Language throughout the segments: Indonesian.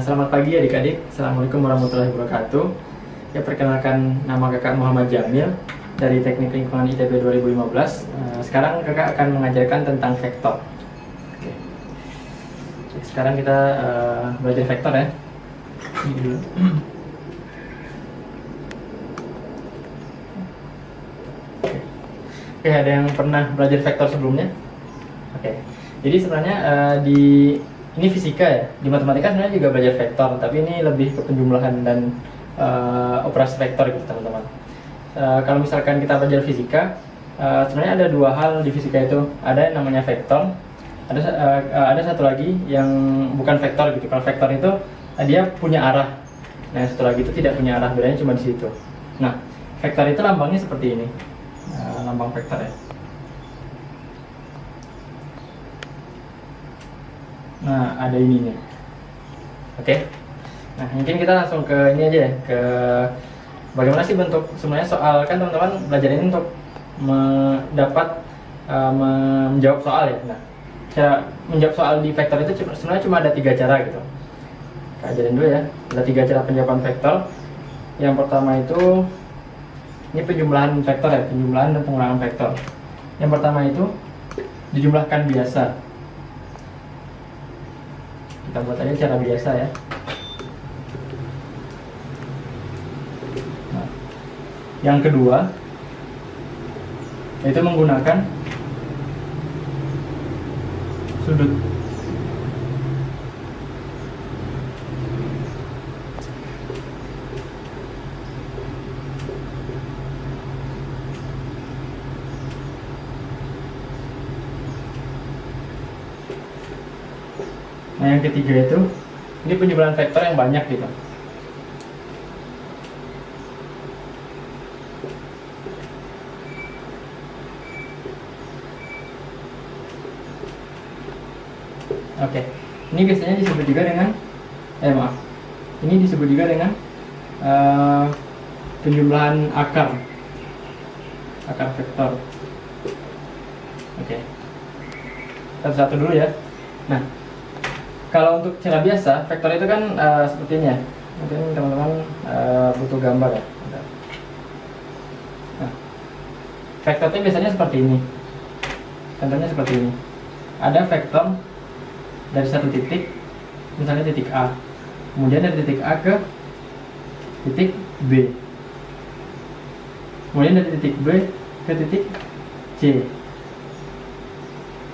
Selamat pagi adik-adik. Assalamualaikum warahmatullahi wabarakatuh. Ya, perkenalkan, nama kakak Muhammad Jamil dari Teknik Lingkungan ITB 2015. Sekarang kakak akan mengajarkan tentang vektor. Oke. Sekarang kita belajar vektor ya. Ini dulu. Oke, ada yang pernah belajar vektor sebelumnya? Oke. Jadi sebenarnya ini fisika ya, di matematika sebenarnya juga belajar vektor, tapi ini lebih ke penjumlahan dan operasi vektor gitu teman-teman. Kalau misalkan kita belajar fisika, sebenarnya ada dua hal di fisika itu, ada yang namanya vektor, ada satu lagi yang bukan vektor gitu. Kalau vektor itu dia punya arah, nah yang satu lagi itu tidak punya arah, bedanya cuma di situ. Nah, vektor itu lambangnya seperti ini, lambang vektor ya. Nah, ada ininya. Oke. Nah, mungkin kita langsung ke ini aja ya, ke bagaimana sih bentuk sebenarnya soal. Kan teman-teman belajar ini untuk menjawab soal ya. Nah, cara menjawab soal di vektor itu sebenarnya cuma ada 3 cara gitu. Kita ajarin dulu ya. Ada 3 cara penjawaban vektor. Yang pertama itu ini penjumlahan vektor ya, penjumlahan dan pengurangan vektor. Yang pertama itu dijumlahkan biasa. Kita buat aja cara biasa ya. Nah, yang kedua yaitu menggunakan sudut. Nah, yang ketiga itu ini penjumlahan vektor yang banyak gitu. Oke, ini biasanya disebut juga dengan ini disebut juga dengan penjumlahan akar vektor. Oke, satu-satu dulu ya. Nah, kalau untuk cara biasa, vektor itu kan seperti ini ya. Mungkin teman-teman butuh gambar ya. Nah, vektornya biasanya seperti ini. Contohnya seperti ini. Ada vektor dari satu titik, misalnya titik A. Kemudian dari titik A ke titik B. Kemudian dari titik B ke titik C.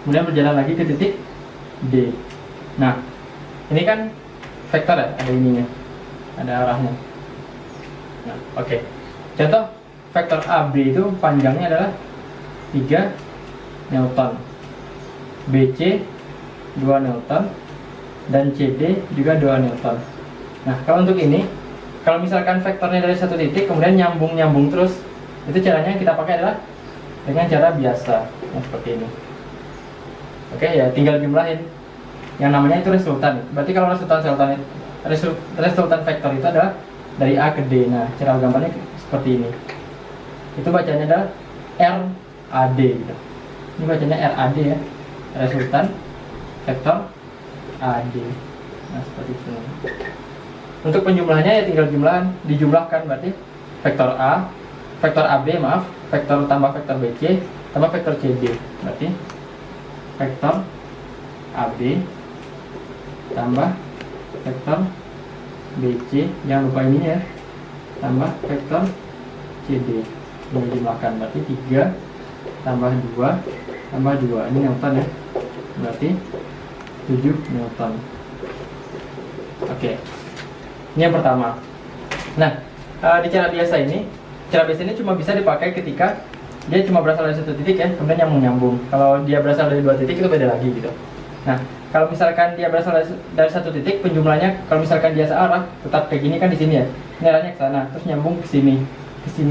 Kemudian berjalan lagi ke titik D. Nah, ini kan vektor ya, ada ininya, ada arahnya. Nah, oke. Contoh vektor AB itu panjangnya adalah 3 Newton, BC 2 Newton, dan CD juga 2 Newton. Nah, kalau untuk ini, kalau misalkan vektornya dari satu titik kemudian nyambung terus, itu caranya kita pakai adalah dengan cara biasa, seperti ini. Oke ya, tinggal jumlahin. Yang namanya itu resultan. Berarti kalau resultan vektor itu adalah dari A ke D. Nah, cara gambarnya seperti ini. Itu bacanya adalah RAD gitu. Ini bacanya RAD ya. Resultan vektor AD. Nah, seperti itu. Untuk penjumlahannya ya tinggal dijumlahkan, berarti vektor A, vektor AB maaf, vektor tambah vektor BC tambah vektor CD. Berarti vektor AB tambah vektor BC, jangan lupa ini ya, tambah vektor CD. Ini dijumlahkan, berarti 3 tambah 2 tambah 2, ini Newton ya, berarti 7 Newton. Oke, ini yang pertama. Nah, di cara biasa ini cuma bisa dipakai ketika dia cuma berasal dari satu titik ya, kemudian nyambung. Kalau dia berasal dari 2 titik itu beda lagi gitu. Nah, kalau misalkan dia berasal dari satu titik, penjumlahnya kalau misalkan dia searah, tetap kayak gini kan di sini ya. Ini arahnya ke sana, terus nyambung ke sini,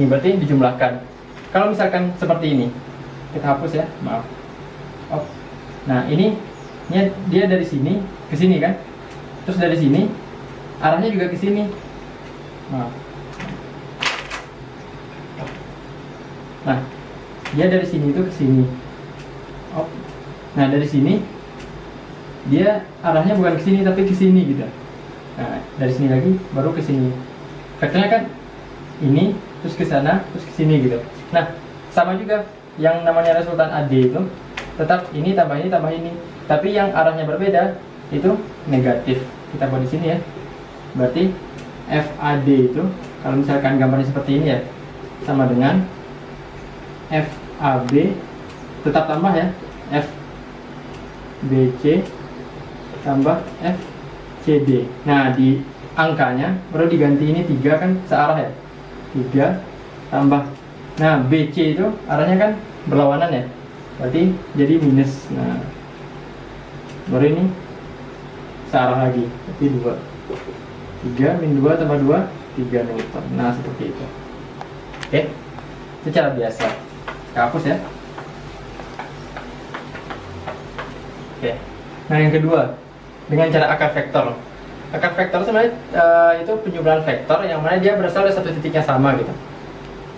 berarti dijumlahkan. Kalau misalkan seperti ini, kita hapus ya, maaf. Oh. Nah, ini dia dari sini ke sini kan, terus dari sini arahnya juga ke sini. Maaf. Nah, dia dari sini itu ke sini. Oh. Nah, dari sini dia arahnya bukan ke sini tapi ke sini gitu. Nah, dari sini lagi baru ke sini. Vektornya kan ini, terus ke sana, terus ke sini gitu. Nah, sama juga yang namanya resultan AD itu tetap ini tambah ini tambah ini. Tapi yang arahnya berbeda itu negatif. Kita buat di sini ya. Berarti FAD itu kalau misalkan gambarnya seperti ini ya, sama dengan FAB tetap tambah ya, FBC tambah FCD. Nah, di angkanya baru diganti ini 3 kan searah ya. 3 tambah. Nah, BC itu arahnya kan berlawanan ya. Berarti jadi minus. Nah, baru ini searah lagi. Berarti 2. 3 min 2 tambah 2, 3 Newton. Nah, seperti itu. Oke. Itu cara biasa. Kita hapus ya. Oke. Nah, yang kedua, dengan cara akar vektor. Akar vektor sebenarnya itu penjumlahan vektor yang mana dia berasal dari satu titik yang sama gitu.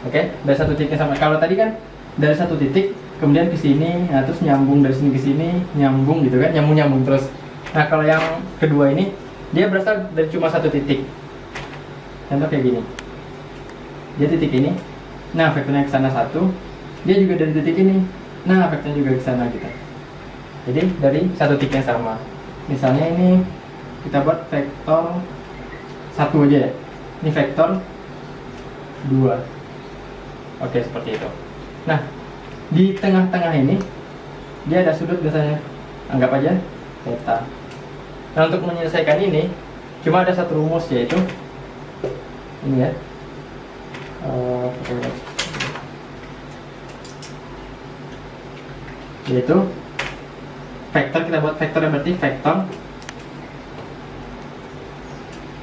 Oke, dari satu titik yang sama. Kalau tadi kan dari satu titik kemudian ke sini, nah terus nyambung dari sini ke sini, nyambung gitu kan, nyambung terus. Nah, kalau yang kedua ini dia berasal dari cuma satu titik. Contoh kayak gini. Dia titik ini. Nah, vektornya ke sana 1. Dia juga dari titik ini. Nah, vektornya juga ke sana gitu. Jadi dari satu titik yang sama. Misalnya ini kita buat vektor 1 aja ya. Ini vektor 2. Oke, seperti itu. Nah, di tengah-tengah ini dia ada sudut biasanya. Anggap aja theta. Nah, untuk menyelesaikan ini cuma ada satu rumus, yaitu ini ya. Yaitu vektor, kita buat vektor yang berarti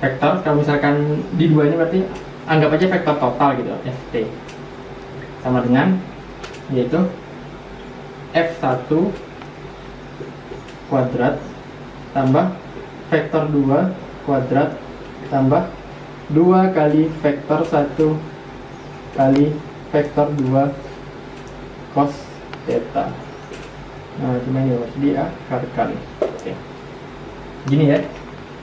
vektor kalau misalkan di 2 ini berarti anggap aja vektor total gitu, Ft sama dengan yaitu F1 kuadrat tambah vektor 2 kuadrat tambah 2 kali vektor 1 kali vektor 2 cos theta. Nah, cuma ini harus diakarkan. Oke. Gini ya,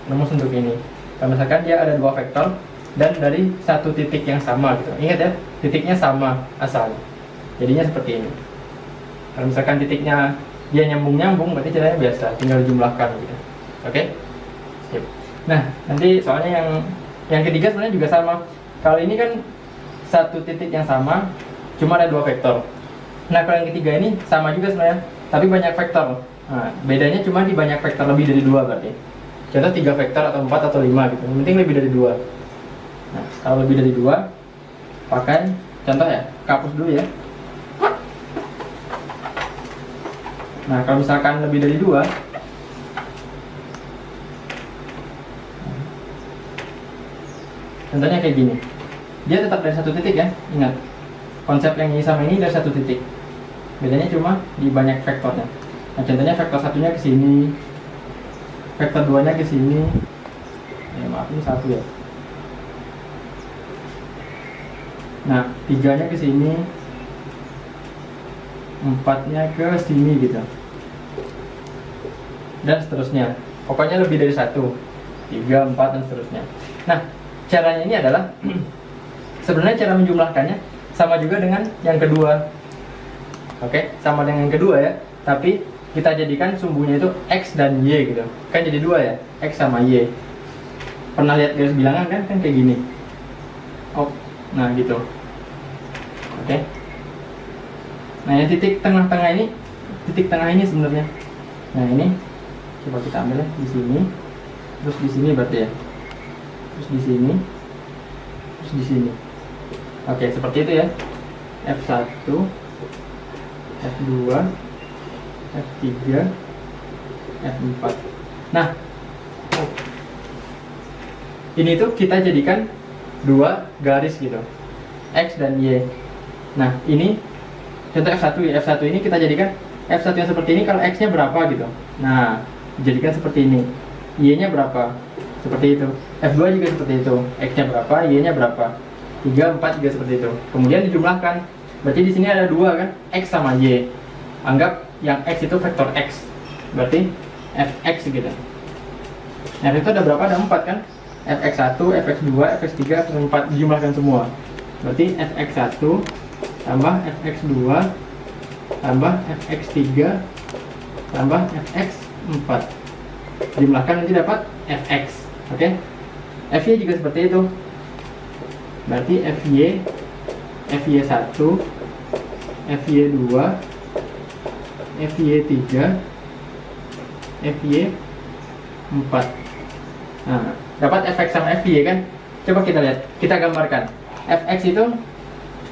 rumus untuk ini. Kalau misalkan dia ada 2 vektor dan dari satu titik yang sama gitu. Ingat ya, titiknya sama asalnya. Jadinya seperti ini. Kalau misalkan titiknya dia nyambung-nyambung, berarti caranya biasa, tinggal dijumlahkan gitu. Oke? Sip. Nah, nanti soalnya yang ketiga sebenarnya juga sama. Kalau ini kan satu titik yang sama, cuma ada 2 vektor. Nah, kalau yang ketiga ini sama juga sebenarnya, tapi banyak vektor. Nah, bedanya cuma di banyak vektor, lebih dari 2 berarti. Contoh 3 vektor atau 4 atau 5 gitu. Yang penting lebih dari 2. Nah, kalau lebih dari 2, pakai contoh ya, hapus dulu ya. Nah, kalau misalkan lebih dari 2, contohnya kayak gini. Dia tetap dari satu titik ya, ingat. Konsep yang ini sama ini dari satu titik. Bedanya cuma di banyak vektornya. Nah, contohnya vektor satunya ke sini, vektor 2-nya ke sini. Maaf, ini 1 ya. Nah, 3-nya ke sini, 4-nya ke sini gitu. Dan seterusnya. Pokoknya lebih dari 1, 3, 4, dan seterusnya. Nah, caranya ini adalah sebenarnya cara menjumlahkannya sama juga dengan yang kedua. Oke, sama dengan yang kedua ya. Tapi kita jadikan sumbunya itu X dan Y gitu. Kan jadi 2 ya, X sama Y. Pernah lihat garis bilangan kan? Kan kayak gini. Oh, nah gitu. Oke. Nah, yang titik tengah-tengah ini, titik tengah ini sebenarnya. Nah, ini coba kita ambil ya, di sini. Terus di sini berarti ya. Terus di sini. Terus di sini. Oke, seperti itu ya. F1, F2, F3, F4. Nah, ini tuh kita jadikan 2 garis gitu, X dan Y. Nah, ini contoh F1 ya. F1 ini kita jadikan F1 yang seperti ini kalau X-nya berapa gitu. Nah, jadikan seperti ini. Y-nya berapa? Seperti itu. F2 juga seperti itu. X-nya berapa, Y-nya berapa. 3, 4 juga seperti itu. Kemudian dijumlahkan. Berarti di sini ada 2 kan, X sama Y. Anggap yang X itu vektor X. Berarti fx gitu. Nah itu ada berapa? Ada 4 kan? fx1, fx2, fx3, fx4 dijumlahkan semua. Berarti fx1 tambah fx2 tambah fx3 tambah fx4 jumlahkan nanti dapat fx. Oke. Fy juga seperti itu. Berarti fy1 fy2 fy3 fy4. Nah, dapat fx sama fy kan? Coba kita lihat, kita gambarkan. Fx itu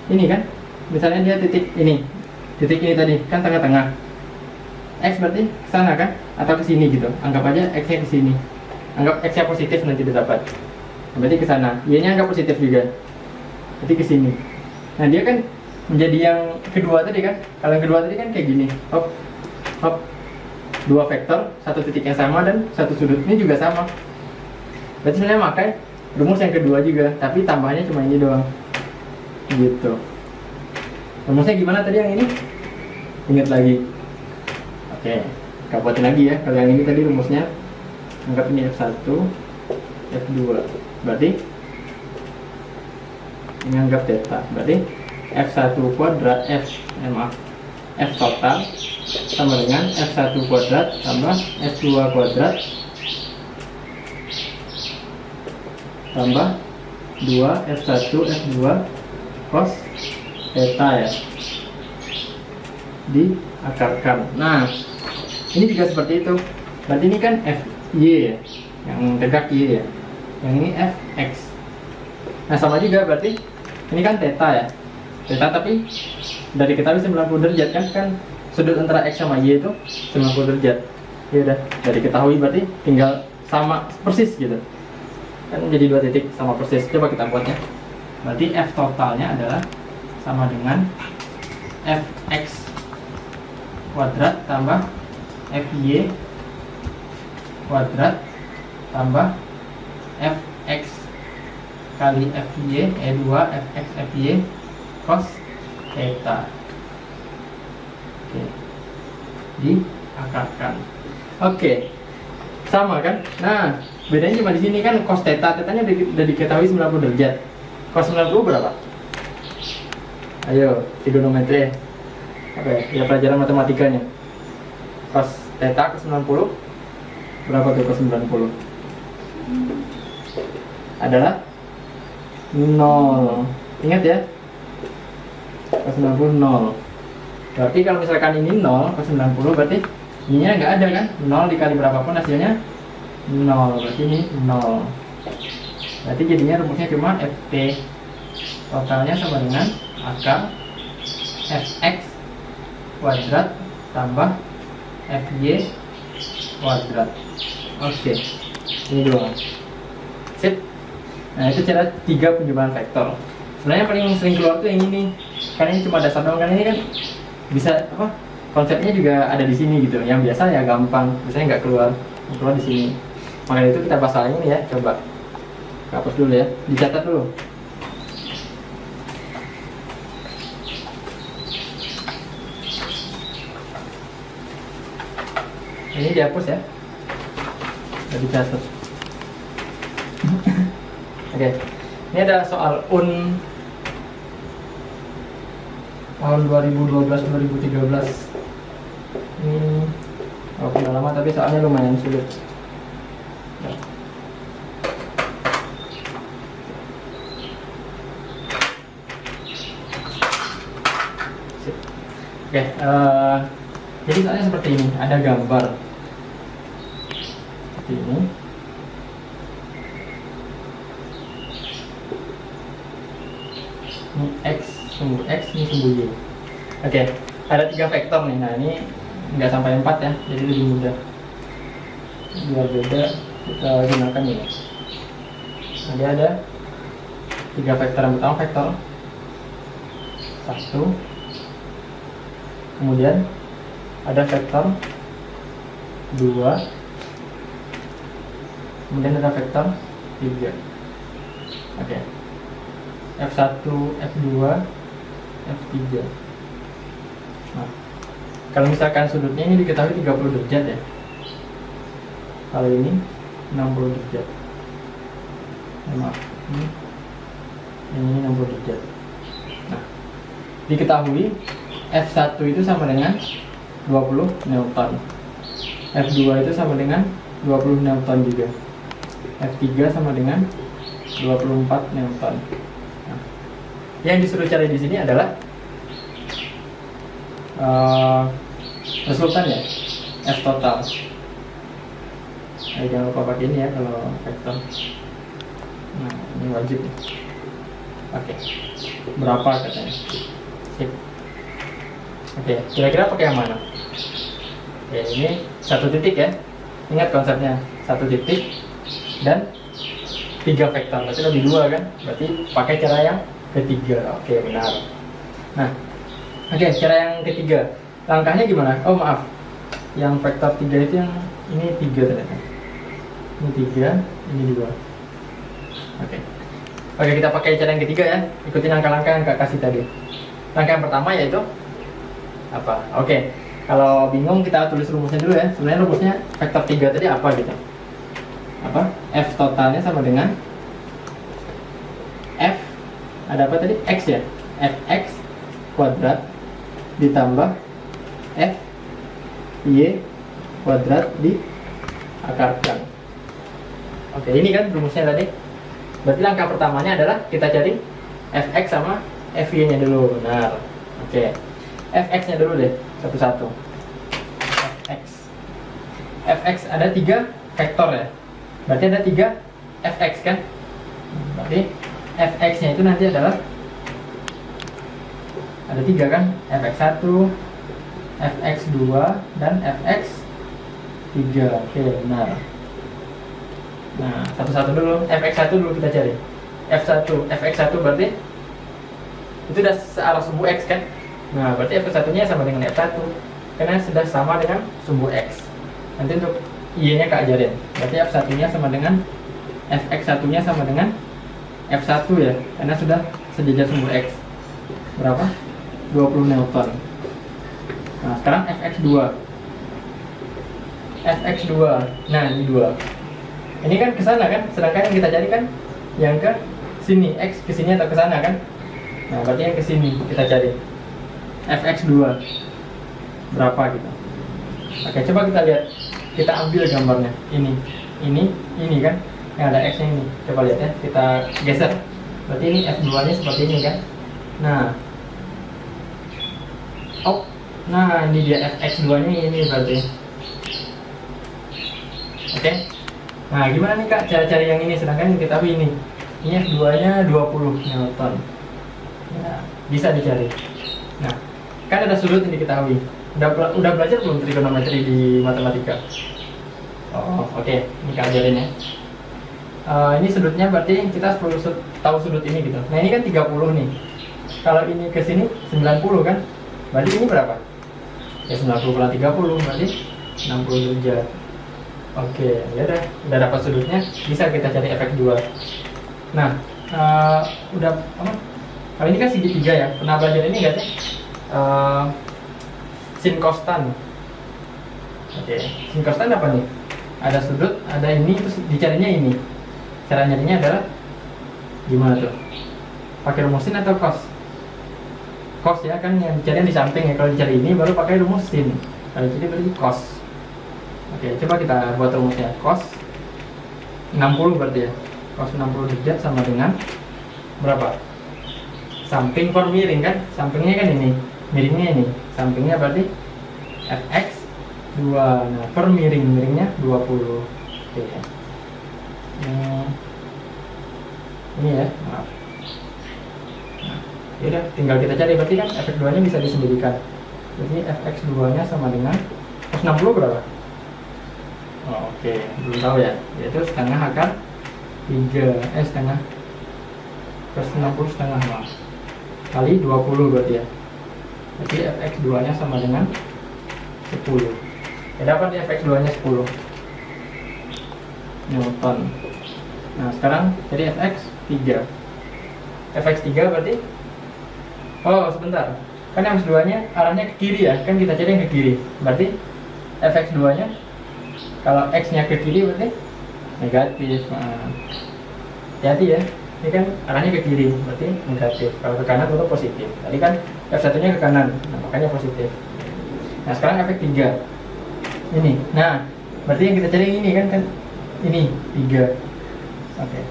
ini kan, misalnya dia titik ini tadi kan tengah-tengah. X berarti ke sana kan, atau ke sini gitu. Anggap aja x-nya ke sini. Anggap x-nya positif nanti didapat. Berarti ke sana. Y-nya anggap positif juga. Berarti ke sini. Nah, dia kan menjadi yang kedua tadi kan. Kalau yang kedua tadi kan kayak gini. Hop. Hop. Dua vektor, satu titik yang sama dan satu sudut ini juga sama. Berarti sebenarnya pakai rumus yang kedua juga, tapi tambahnya cuma ini doang. Gitu. Rumusnya gimana tadi yang ini? Ingat lagi. Oke, kita buatin lagi ya. Kalau yang ini tadi rumusnya, anggap ini F1, F2. Berarti ini anggap theta. Berarti F1 kuadrat F total sama dengan F1 kuadrat tambah F2 kuadrat tambah 2 F1 F2 cos theta ya, diakarkan. Nah, ini juga seperti itu. Berarti ini kan Fy ya, yang tegak Y ya, yang ini Fx. Nah, sama juga berarti ini kan theta ya, theta tapi dari ketahui 90 derajat kan sudut antara X sama Y itu 90 derajat. Ya udah, dari ketahui berarti tinggal sama persis gitu. Kan jadi dua titik sama persis. Coba kita buatnya. Berarti F totalnya adalah sama dengan Fx kuadrat tambah Fy kuadrat tambah Fx kali Fy 2 Fx Fy cos theta. Oke, diakarkan. Oke, sama kan? Nah, bedanya cuma di sini kan cos theta, tetanya udah diketahui 90 derajat. Cos 90 berapa? Ayo, trigonometri. Oke, ya pelajaran matematikanya. Cos theta cos 90 berapa tuh cos 90? Adalah 0. Ingat ya? Cos 90 0. Berarti kalau misalkan ini 0 cos 90 berarti ininya nggak ada kan? 0 dikali berapapun hasilnya 0. Berarti ini 0. Berarti jadinya rumusnya cuma Ft totalnya sama dengan akar Fx kuadrat tambah Fy kuadrat. Oke, ini doang. Sip. Nah, itu cara 3 penjumlahan vektor. Sebenarnya yang paling sering keluar tuh yang ini. Karena ini cuma dasar doang kan, ini kan bisa apa? Konsepnya juga ada di sini gitu. Yang biasa ya gampang, biasanya nggak keluar di sini. Makanya itu kita bahas hal ini ya. Coba hapus dulu ya, dicatat dulu. Ini dihapus ya, udah dicatat. Oke, ini ada soal UN tahun 2012-2013. Ini udah lama tapi soalnya lumayan sulit. Oke, jadi soalnya seperti ini, ada gambar seperti ini. Ini X, sumbu X, ini sumbu Y. Oke, ada 3 vektor nih. Nah, ini nggak sampai 4 ya, jadi lebih mudah. Biar beda, kita gunakan ini. Nah, dia ada 3 vektor. Yang pertama vektor 1, kemudian ada vektor 2, kemudian ada vektor 3. Oke. F1, F2, F3. Nah, kalau misalkan sudutnya ini diketahui 30 derajat ya. Kalau ini 60 derajat. Maaf, ini 60 derajat. Nah, diketahui F1 itu sama dengan 20 Newton. F2 itu sama dengan 20 Newton juga. F3 sama dengan 24 Newton. Nah, yang disuruh cari di sini adalah resultan ya, F total. Jangan lupa pakai ini ya kalau vektor. Nah, ini wajib. Oke, berapa katanya? Sip. Oke, kira-kira pakai yang mana? Oke, ini satu titik ya. Ingat konsepnya, satu titik dan 3 vektor. Berarti lebih 2 kan? Berarti pakai cara yang ketiga. Oke, benar. Nah, oke, cara yang ketiga. Langkahnya gimana? Oh maaf, yang vektor 3 itu yang ini 3 ternyata. Ini 3, ini 2. Oke. Oke, kita pakai cara yang ketiga ya. Ikutin langkah-langkah yang Kak kasih tadi. Langkah yang pertama yaitu apa? Oke. Kalau bingung kita tulis rumusnya dulu ya. Sebenarnya rumusnya vektor 3 tadi apa gitu? Apa? F totalnya sama dengan F, ada apa tadi? X ya? Fx kuadrat ditambah F Y kuadrat diakarkan. Oke, ini kan rumusnya tadi. Berarti langkah pertamanya adalah kita cari Fx sama Fy nya dulu. Benar. Oke, Fx nya dulu deh satu-satu. Fx ada 3 vektor ya. Berarti ada 3 Fx kan. Berarti Fx nya itu nanti adalah ada 3 kan, Fx1, Fx2 dan Fx3. Oke, benar. Nah, satu-satu dulu. Fx1 dulu kita cari. Fx1 berarti itu udah searah sumbu X kan. Nah, berarti F1 nya sama dengan F1 karena sudah sama dengan sumbu X. Nanti untuk Y nya Kak ajarin. Berarti F1 nya sama dengan Fx1 nya sama dengan F1 ya, karena sudah sejajar sumbu X. Berapa? 20 Newton. Nah, sekarang Fx2. Fx2. Nah, ini 2. Ini kan ke sana kan, sedangkan yang kita cari kan yang ke sini, X ke sini atau ke sana kan? Nah, berarti yang ke sini kita cari. Fx2 berapa gitu. Oke, coba kita lihat. Kita ambil gambarnya. Ini kan yang ada X nya ini. Coba lihat ya, kita geser. Berarti ini F2 nya seperti ini kan. Nah, ini dia Fx2 nya ini berarti. Oke. Nah, gimana nih Kak cara cari yang ini, sedangkan yang kita tahu ini F2 nya 20 Newton. Ya, bisa dicari. Nah, kan ada sudut yang diketahui. Udah belajar belum trigonometri di matematika? Oh, oke. Ini Kak ajarin ya. Ini sudutnya berarti kita perlu tahu sudut ini gitu. Nah, ini kan 30 nih. Kalau ini ke sini 90 kan? Berarti ini berapa? Ya 90 kurang 30 berarti 60 derajat. Oke, ya udah dapat sudutnya, bisa kita cari Fx2. Nah, udah apa? Kalau ini kan segitiga ya. Pernah belajar ini nggak sih? Sin kostan. Oke, sin kostan apa nih? Ada sudut, ada ini, terus dicarinya ini. Cara nyarinya adalah gimana tuh? Pakai rumus sin atau cos? Cos ya kan, yang dicari di samping ya. Kalau dicari ini baru pakai rumus sin. Kalau jadi berarti cos. Oke, coba kita buat rumusnya. Cos 60 berarti ya. Cos 60 derajat sama dengan berapa? Samping per miring kan? Sampingnya kan ini, miringnya ini. Sampingnya berarti Fx2. Nah, per miringnya 20. Oke. Ini ya, maaf. Nah, yaudah, tinggal kita cari. Berarti kan Fx2 nya bisa disendirikan. Jadi Fx2 nya sama dengan cos 60 berapa? Oh, oke, belum tahu ya. Yaitu setengah akar 3, setengah cos 60 setengah maaf. Kali 20 berarti ya. Jadi Fx2 nya sama dengan 10. Ya, dapat ya Fx2 nya 10 Newton. Nah, sekarang jadi Fx3. Fx3 berarti, oh sebentar, kan yang Fx2 nya arahnya ke kiri ya, kan kita cari yang ke kiri. Berarti Fx2 nya Kalau X-nya ke kiri berarti negatif. Nah, hati-hati ya. Ini kan arahnya ke kiri, berarti negatif. Kalau ke kanan itu positif. Tadi kan F1-nya ke kanan, nah, makanya positif. Nah, sekarang efek 3. Ini. Nah, berarti yang kita cari ini kan ini 3. Oke.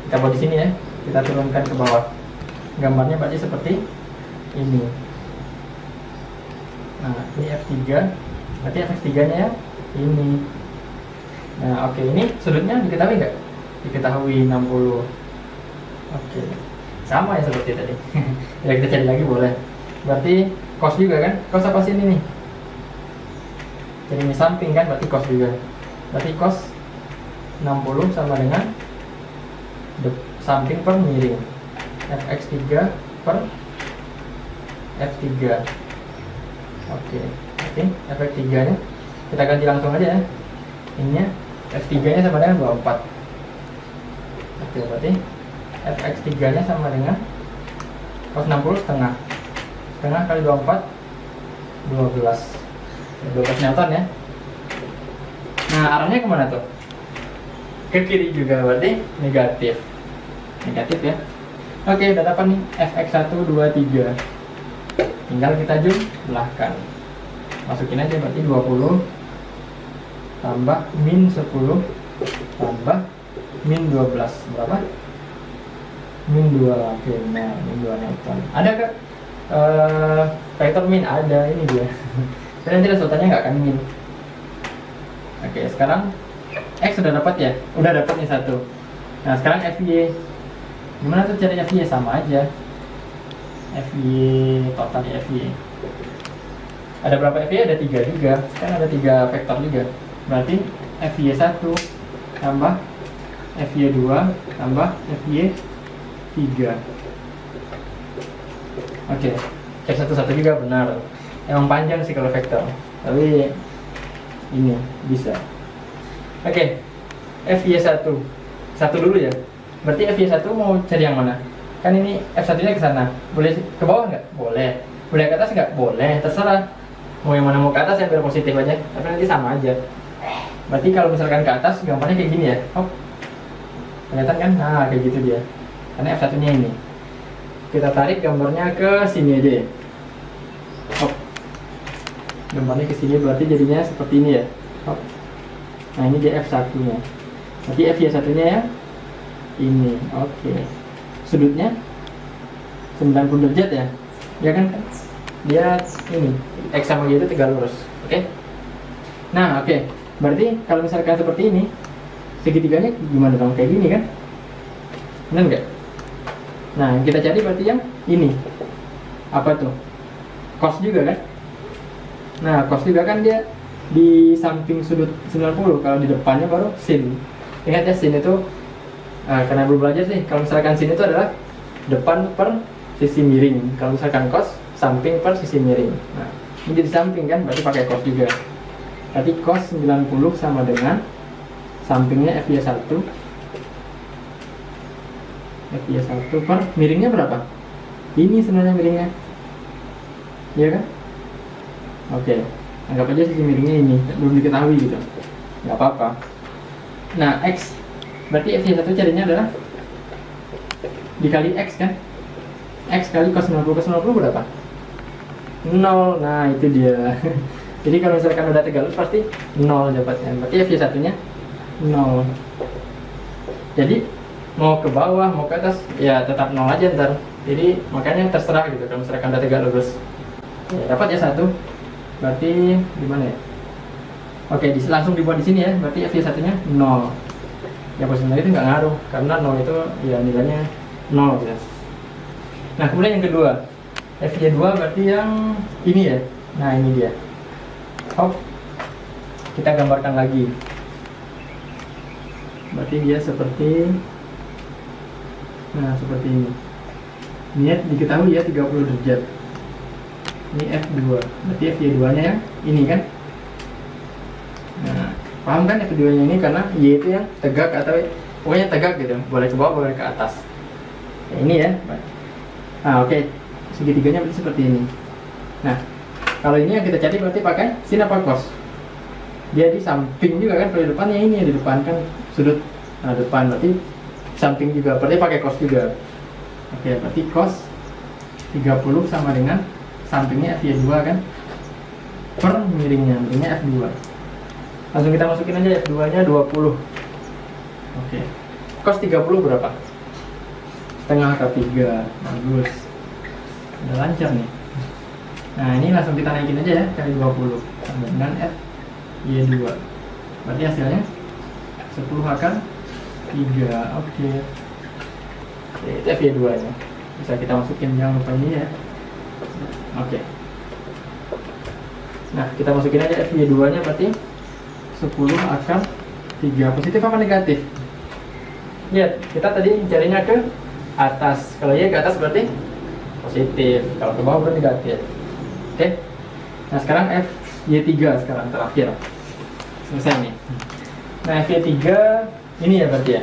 Kita buat di sini ya. Kita turunkan ke bawah. Gambarnya berarti seperti ini. Nah, ini F3. Berarti efek 3-nya ya ini. Nah, oke, ini sudutnya diketahui nggak? Diketahui 60. Oke, sama ya seperti tadi. Ya kita cari lagi boleh. Berarti cos juga kan? Cos apa sih ini nih? Jadi ini samping kan, berarti cos juga. Berarti cos 60 sama dengan samping per miring. Fx3 per F3. Oke, berarti efek 3-nya kita ganti langsung aja ya. Ininya F3-nya sama dengan 24. Oke, berarti Fx3-nya sama dengan cos 60 setengah. Setengah kali 24 12 Newton ya. Nah, arahnya kemana tuh? Ke kiri juga, berarti negatif. Negatif ya. Oke, udah dapat nih Fx1, 2, 3. Tinggal kita jumlahkan. Masukin aja, berarti 20 tambah min 10 tambah min 12. Berapa? Min 2. Oke, nah, min 2 Newton. Ada gak vektor min? Ada, ini dia. Tapi nanti resultannya nggak akan min. Oke, sekarang X sudah dapat ya? Udah dapat nih 1. Nah, sekarang FY. Gimana tuh caranya FY? Sama aja. FY, total di FY. Ada berapa FY? Ada 3 juga. Sekarang ada 3 vektor juga. Berarti FY1 tambah FY2 tambah FY3. Oke, cek satu-satu juga benar. Emang panjang sih kalau vektor, tapi ini bisa. Oke, FY1 satu dulu ya. Berarti FY1 mau cari yang mana? Kan ini F1-nya ke sana. Boleh ke bawah nggak? Boleh. Boleh ke atas nggak? Boleh. Terserah. Mau yang mana, mau ke atas ya biar positif aja. Tapi nanti sama aja. Berarti kalau misalkan ke atas gambarnya kayak gini ya. Hop. Kelihatan kan? Nah, kayak gitu dia. Karena F1-nya ini. Kita tarik gambarnya ke sini aja ya. Hop. Gambarnya ke sini, berarti jadinya seperti ini ya. Hop. Nah, ini dia F1-nya. Berarti FY1-nya ya ini. Oke. Sudutnya 90 derajat ya. Ya kan? Dia ini X sama Y itu tegak lurus. Oke. Nah, oke. Berarti kalau misalkan seperti ini, segitiganya gimana dong? Kayak gini kan? Benar nggak? Nah, yang kita cari berarti yang ini. Apa tuh? Cos juga kan? Nah, cos juga kan dia di samping sudut 90. Kalau di depannya baru sin. Ingat ya, sin itu karena belum belajar sih. Kalau misalkan sin itu adalah depan per sisi miring. Kalau misalkan cos, samping per sisi miring. Nah, ini jadi samping kan? Berarti pakai cos juga. Berarti cos 90 sama dengan sampingnya FY1 per miringnya berapa? Ini sebenarnya miringnya, iya kan? Oke, anggap aja sisi miringnya ini belum diketahui gitu, nggak apa-apa. Nah, X berarti FY1 carinya adalah dikali X kan? X kali cos 90. Cos 90 berapa? 0. Nah, itu dia. Jadi kalau misalkan udah tegak lurus pasti 0 dapatnya. Berarti FY1 nya 0. Jadi mau ke bawah, mau ke atas, ya tetap 0 aja ntar. Jadi makanya terserah gitu kalau misalkan udah tegak lurus. Ya, dapat ya 1. Berarti gimana ya? Oke, langsung dibuat di sini ya. Berarti FY1 nya 0. Ya sebenarnya itu nggak ngaruh karena 0 itu ya nilainya 0 ya. Nah, kemudian yang kedua, FY2 berarti yang ini ya. Nah, ini dia. Hop. Kita gambarkan lagi. Berarti dia seperti, nah seperti ini. Ini diketahui ya 30 derajat. Ini F2. Berarti FY2 nya yang ini kan. Nah, paham kan F2 nya ini karena Y itu yang tegak atau pokoknya tegak gitu. Boleh ke bawah, boleh ke atas. Ya, ini ya. Nah, oke. Segitiganya berarti seperti ini. Nah, kalau ini yang kita cari berarti pakai sin apa cos? dia di samping juga kan, kalau di depannya ini di depan kan sudut depan, berarti samping juga, berarti pakai cos juga. Oke, berarti cos 30 sama dengan sampingnya FY2 kan, per miringnya F2. Langsung kita masukin aja F2 nya 20. Oke, cos 30 berapa? Setengah akar 3. Bagus, udah lancar nih. Nah ini langsung kita naikin aja ya, kali 20 sama dengan FY2. Berarti hasilnya 10 akar 3. Oke, itu FY2 nya. Bisa kita masukin, jangan lupa ini ya. Oke. Nah kita masukin aja FY2 nya, berarti 10 akar 3. Positif apa negatif? Lihat, kita tadi carinya ke atas. Kalau Y ke atas berarti positif, kalau ke bawah berarti negatif. Oke. Nah sekarang FY3 sekarang terakhir. Selesai nih. Nah FY3 ini ya berarti ya.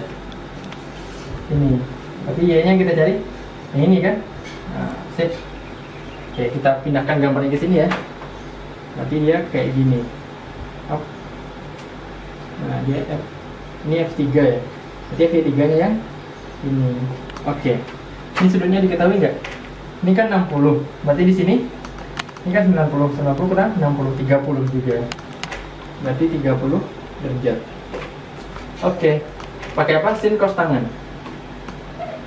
Ini. Berarti Y-nya kita cari yang ini kan. Nah, sip. Oke, kita pindahkan gambarnya ke sini ya. Berarti dia kayak gini. Up. Nah, dia ini F3 ya. Berarti F3-nya yang ini. Oke. Ini sudutnya diketahui nggak? Ini kan 60. Berarti di sini ini kan 90 kurang 60, 30 juga. Berarti 30 derajat. Oke. Pakai apa? Sin cos tangan.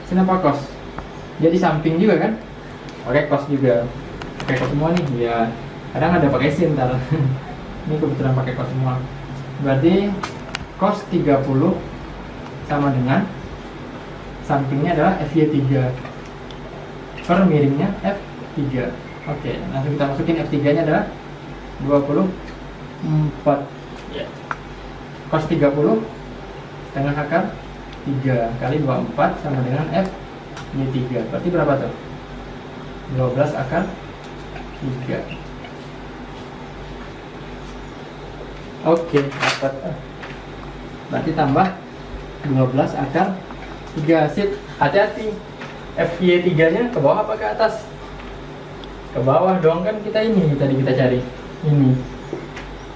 Sin apa cos? Jadi samping juga kan? Pakai cos juga. Pakai cos semua nih. Ya. Kadang ada pakai sin ntar. Ini kebetulan pakai cos semua. Berarti cos 30 sama dengan sampingnya adalah FY3 per miringnya F3. Oke, langsung kita masukin F3 nya adalah 24 ya. Cos 30 setengah akar 3 kali 24 sama dengan FY3. Berarti berapa tuh? 12 akar 3. Oke, dapat. Berarti tambah 12 akar 3. Sip. Hati-hati, FY3 nya ke bawah apa ke atas? Ke bawah dong, kan kita ini tadi kita cari ini.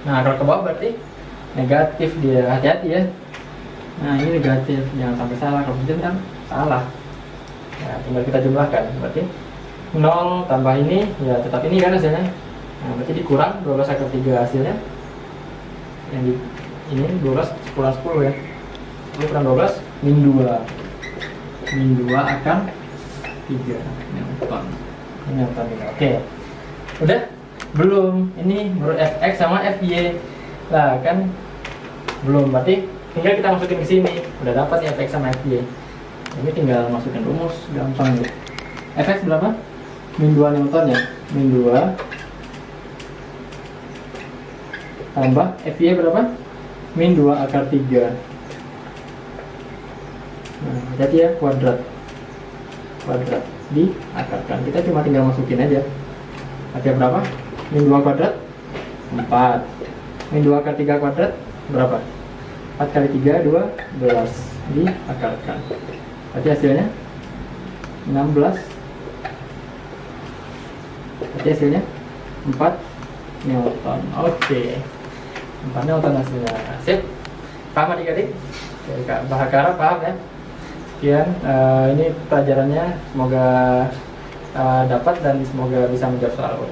Nah kalau ke bawah berarti negatif dia, hati-hati ya. Nah ini negatif, jangan sampai salah. Kalau positif kan salah. Nah tinggal kita jumlahkan, berarti 0 tambah ini ya tetap ini kan hasilnya. Nah berarti dikurang 12 akar 3 hasilnya. Yang di ini 12 kurang 10 ya. Ini kurang 12 min 2 akar 3 Newton. Newton ini. Oke. Udah? Belum. Ini baru Fx sama Fy. Lah kan belum, berarti tinggal kita masukin ke sini. Udah dapat ya Fx sama Fy. Ini tinggal masukin rumus, gampang gitu. Fx berapa? Min 2 Newton ya. Min 2 tambah Fy berapa? Min 2 akar 3. Nah, jadi ya kuadrat diakarkan. Kita cuma tinggal masukin aja. Akar berapa? Min 2 kuadrat 4. Min 2 akar 3 kuadrat berapa? 4 kali 3 12 diakarkan. Berarti hasilnya 16. Berarti hasilnya 4 Newton. Oke. 4 Newton hasilnya. Sip. Paham adik-adik? Dari Kak Bahakara paham ya? Sekian, ini pelajarannya, semoga dapat dan semoga bisa menjawab soal.